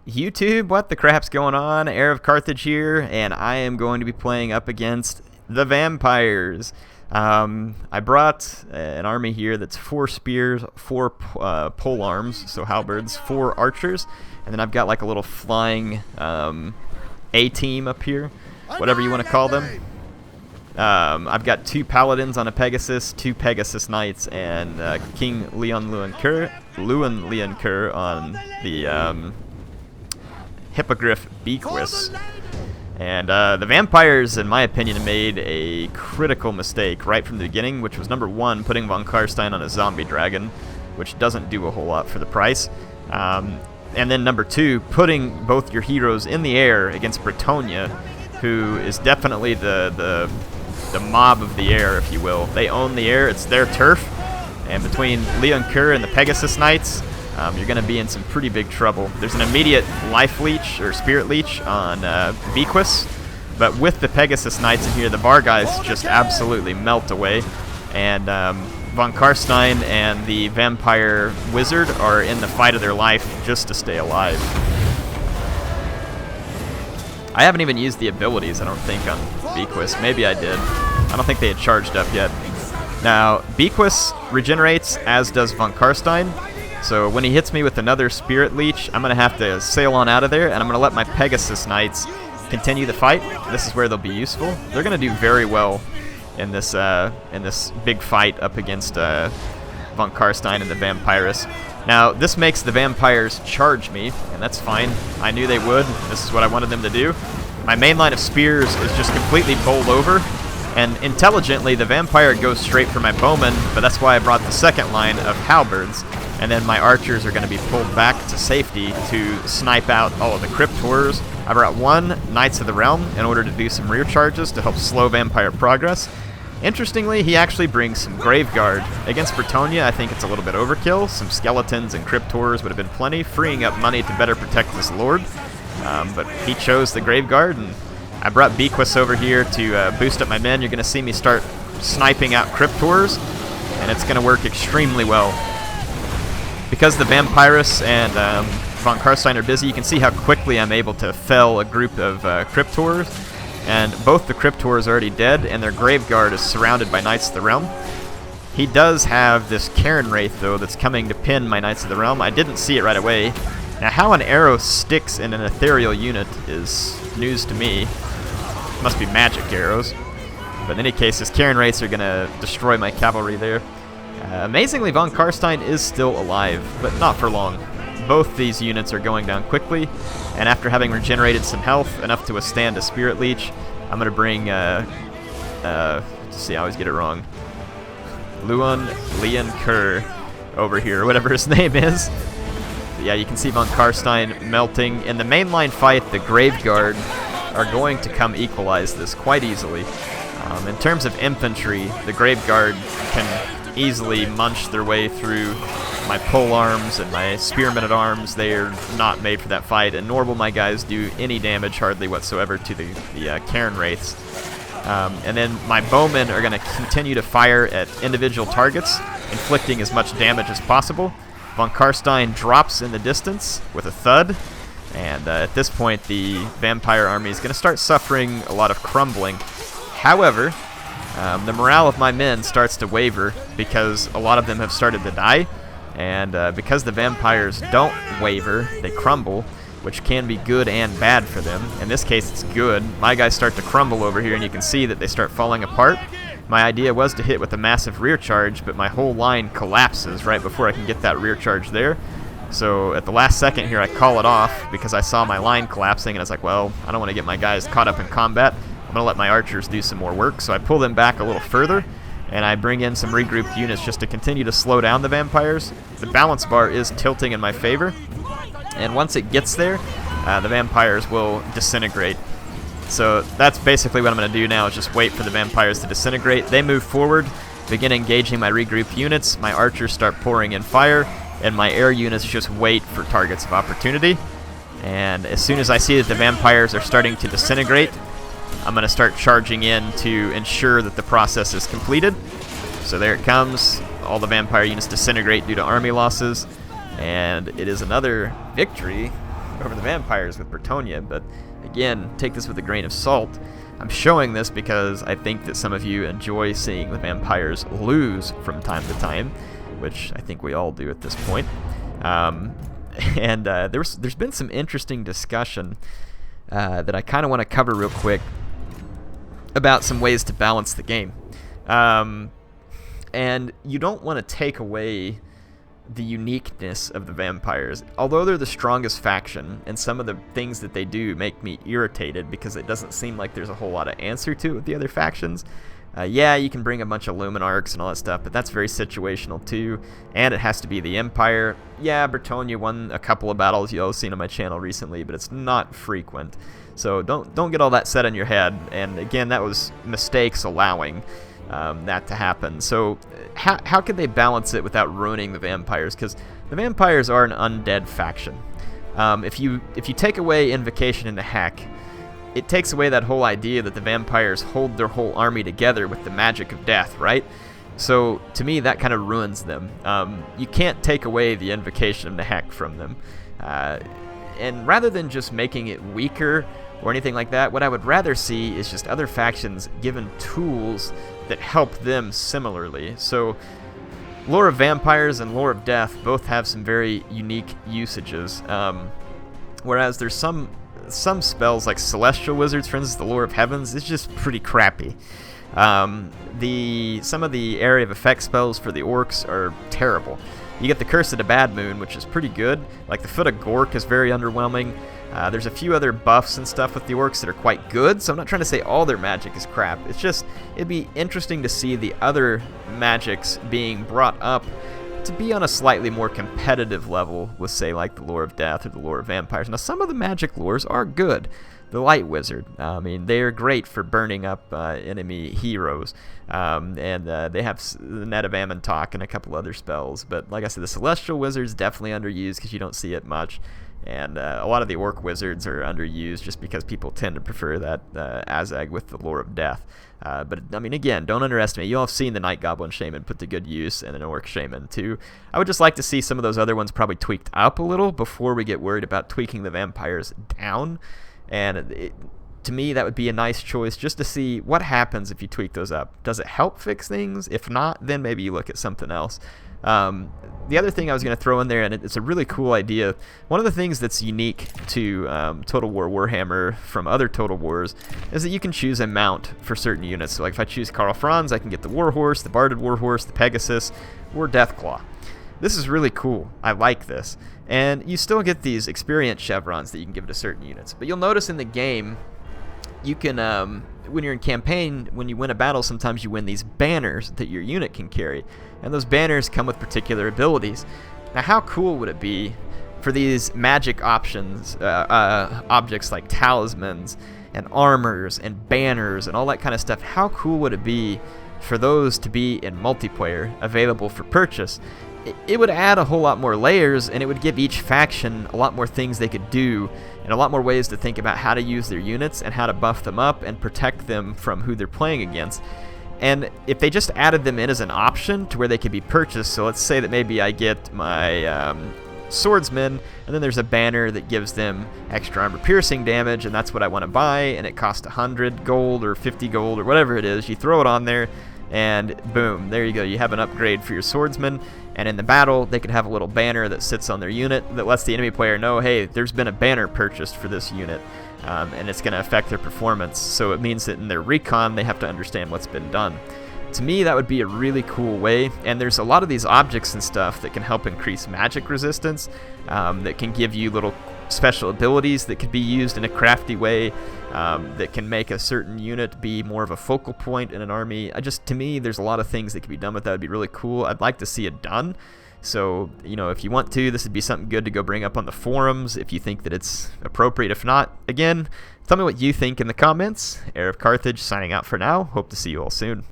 YouTube, what the crap's going on? HeirofCarthage here, and I am going to be playing up against the vampires. I brought an army here that's 4 spears, 4 pole arms, so halberds, 4 archers, and then I've got like a little flying A-team up here, whatever you want to call them. I've got 2 paladins on a Pegasus, 2 Pegasus knights, and King Luan Leoncoeur on the Hippogriff Bequist. And the vampires, in my opinion, made a critical mistake right from the beginning, which was number 1, putting von Carstein on a zombie dragon, which doesn't do a whole lot for the price. And then number 2, putting both your heroes in the air against Bretonnia, who is definitely the mob of the air, if you will. They own the air, it's their turf, and between Leoncoeur and the Pegasus Knights, you're going to be in some pretty big trouble. There's an immediate life leech, or spirit leech, on Bequist, but with the Pegasus Knights in here, the bar guys just absolutely melt away, and von Carstein and the vampire wizard are in the fight of their life just to stay alive. I haven't even used the abilities, I don't think, on Bequist. Maybe I did. I don't think they had charged up yet. Now, Bequist regenerates, as does von Carstein. So when he hits me with another Spirit Leech, I'm going to have to sail on out of there, and I'm going to let my Pegasus Knights continue the fight. This is where they'll be useful. They're going to do very well in this big fight up against von Carstein and the Vampirus. Now, this makes the vampires charge me, and that's fine. I knew they would. This is what I wanted them to do. My main line of spears is just completely bowled over, and intelligently, the vampire goes straight for my bowman, but that's why I brought the second line of halberds. And then my archers are going to be pulled back to safety to snipe out all of the crypt horrors. I brought 1 Knights of the Realm in order to do some rear charges to help slow vampire progress. Interestingly, he actually brings some Graveguard. Against Bretonnia, I think it's a little bit overkill. Some skeletons and crypt horrors would have been plenty, freeing up money to better protect his lord. But he chose the Graveguard, and I brought Bequist over here to boost up my men. You're going to see me start sniping out crypt horrors, and it's going to work extremely well. Because the Vampirus and von Carstein are busy, you can see how quickly I'm able to fell a group of crypt horrors. And both the crypt horrors are already dead, and their Graveguard is surrounded by Knights of the Realm. He does have this Cairn Wraith, though, that's coming to pin my Knights of the Realm. I didn't see it right away. Now, how an arrow sticks in an ethereal unit is news to me. Must be magic arrows. But in any case, his Cairn Wraiths are going to destroy my cavalry there. Amazingly, von Carstein is still alive, but not for long. Both these units are going down quickly, and after having regenerated some health, enough to withstand a Spirit Leech, I'm going to bring, see, I always get it wrong, Leoncoeur over here, whatever his name is. But yeah, you can see von Carstein melting. In the mainline fight, the Graveguard are going to come equalize this quite easily. In terms of infantry, the Graveguard can easily munch their way through my pole arms and my spearmen at arms. They are not made for that fight, and nor will my guys do any damage hardly whatsoever to the Cairn Wraiths. And then my bowmen are going to continue to fire at individual targets, inflicting as much damage as possible. Von Carstein drops in the distance with a thud, and at this point the vampire army is going to start suffering a lot of crumbling. However, the morale of my men starts to waver because a lot of them have started to die, and because the vampires don't waver, they crumble, which can be good and bad for them. In this case, it's good. My guys start to crumble over here, and you can see that they start falling apart. My idea was to hit with a massive rear charge, but my whole line collapses right before I can get that rear charge there. So at the last second here, I call it off because I saw my line collapsing, and I was like, well, I don't want to get my guys caught up in combat. I'm going to let my archers do some more work, so I pull them back a little further, and I bring in some regrouped units just to continue to slow down the vampires. The balance bar is tilting in my favor, and once it gets there, the vampires will disintegrate. So that's basically what I'm going to do now, is just wait for the vampires to disintegrate. They move forward, begin engaging my regrouped units, my archers start pouring in fire, and my air units just wait for targets of opportunity. And as soon as I see that the vampires are starting to disintegrate, I'm going to start charging in to ensure that the process is completed. So there it comes. All the vampire units disintegrate due to army losses. And it is another victory over the vampires with Bretonnia, but again, take this with a grain of salt. I'm showing this because I think that some of you enjoy seeing the vampires lose from time to time, which I think we all do at this point. There's been some interesting discussion that I kind of want to cover real quick about some ways to balance the game. And you don't want to take away the uniqueness of the vampires. Although they're the strongest faction, and some of the things that they do make me irritated because it doesn't seem like there's a whole lot of answer to it with the other factions. Yeah, you can bring a bunch of Luminarchs and all that stuff, but that's very situational too, and it has to be the Empire. Yeah, Bretonnia won a couple of battles you've all seen on my channel recently, but it's not frequent. So don't get all that set in your head, and again, that was mistakes allowing that to happen. So how could they balance it without ruining the vampires? Because the vampires are an undead faction. If you take away Invocation into Heck, it takes away that whole idea that the vampires hold their whole army together with the magic of death, right? So to me, that kind of ruins them. You can't take away the Invocation into Heck from them. And rather than just making it weaker or anything like that, what I would rather see is just other factions given tools that help them similarly. So Lore of Vampires and Lore of Death both have some very unique usages. Whereas there's some spells like Celestial Wizards, for instance, the Lore of Heavens, is just pretty crappy. Some of the Area of Effect spells for the Orcs are terrible. You get the Curse of the Bad Moon, which is pretty good. Like the Foot of Gork is very underwhelming. There's a few other buffs and stuff with the Orcs that are quite good, so I'm not trying to say all their magic is crap. It's just, it'd be interesting to see the other magics being brought up to be on a slightly more competitive level with, say, like the Lore of Death or the Lore of Vampires. Now, some of the magic lores are good. The Light Wizard, I mean, they are great for burning up enemy heroes, and they have the Net of Amontok and a couple other spells. But like I said, the Celestial Wizard's definitely underused because you don't see it much, and a lot of the Orc Wizards are underused just because people tend to prefer that Azag with the Lore of Death. But I mean, again, don't underestimate. You all have seen the Night Goblin Shaman put to good use, and an Orc Shaman too. I would just like to see some of those other ones probably tweaked up a little before we get worried about tweaking the vampires down. And to me, that would be a nice choice just to see what happens if you tweak those up. Does it help fix things? If not, then maybe you look at something else. The other thing I was going to throw in there, and it's a really cool idea, one of the things that's unique to Total War Warhammer from other Total Wars is that you can choose a mount for certain units. So like if I choose Karl Franz, I can get the Warhorse, the Barded Warhorse, the Pegasus, or Deathclaw. This is really cool. I like this. And you still get these experience chevrons that you can give to certain units. But you'll notice in the game, you can, when you're in campaign, when you win a battle, sometimes you win these banners that your unit can carry. And those banners come with particular abilities. Now, how cool would it be for these magic options, objects like talismans and armors and banners and all that kind of stuff? How cool would it be for those to be in multiplayer, available for purchase? It would add a whole lot more layers, and it would give each faction a lot more things they could do and a lot more ways to think about how to use their units and how to buff them up and protect them from who they're playing against. And if they just added them in as an option to where they could be purchased, so let's say that maybe I get my swordsman, and then there's a banner that gives them extra armor piercing damage, and that's what I want to buy, and it costs 100 gold or 50 gold or whatever it is. You throw it on there, and boom, there you go. You have an upgrade for your swordsman, and in the battle, they could have a little banner that sits on their unit that lets the enemy player know, hey, there's been a banner purchased for this unit, and it's going to affect their performance. So it means that in their recon, they have to understand what's been done. To me, that would be a really cool way, and there's a lot of these objects and stuff that can help increase magic resistance, that can give you little special abilities that could be used in a crafty way, that can make a certain unit be more of a focal point in an army. To me, there's a lot of things that could be done with that. Would be really cool. I'd like to see it done. So, you know, if you want to, this would be something good to go bring up on the forums if you think that it's appropriate. If not, again, tell me what you think in the comments. HeirofCarthage signing out for now. Hope to see you all soon.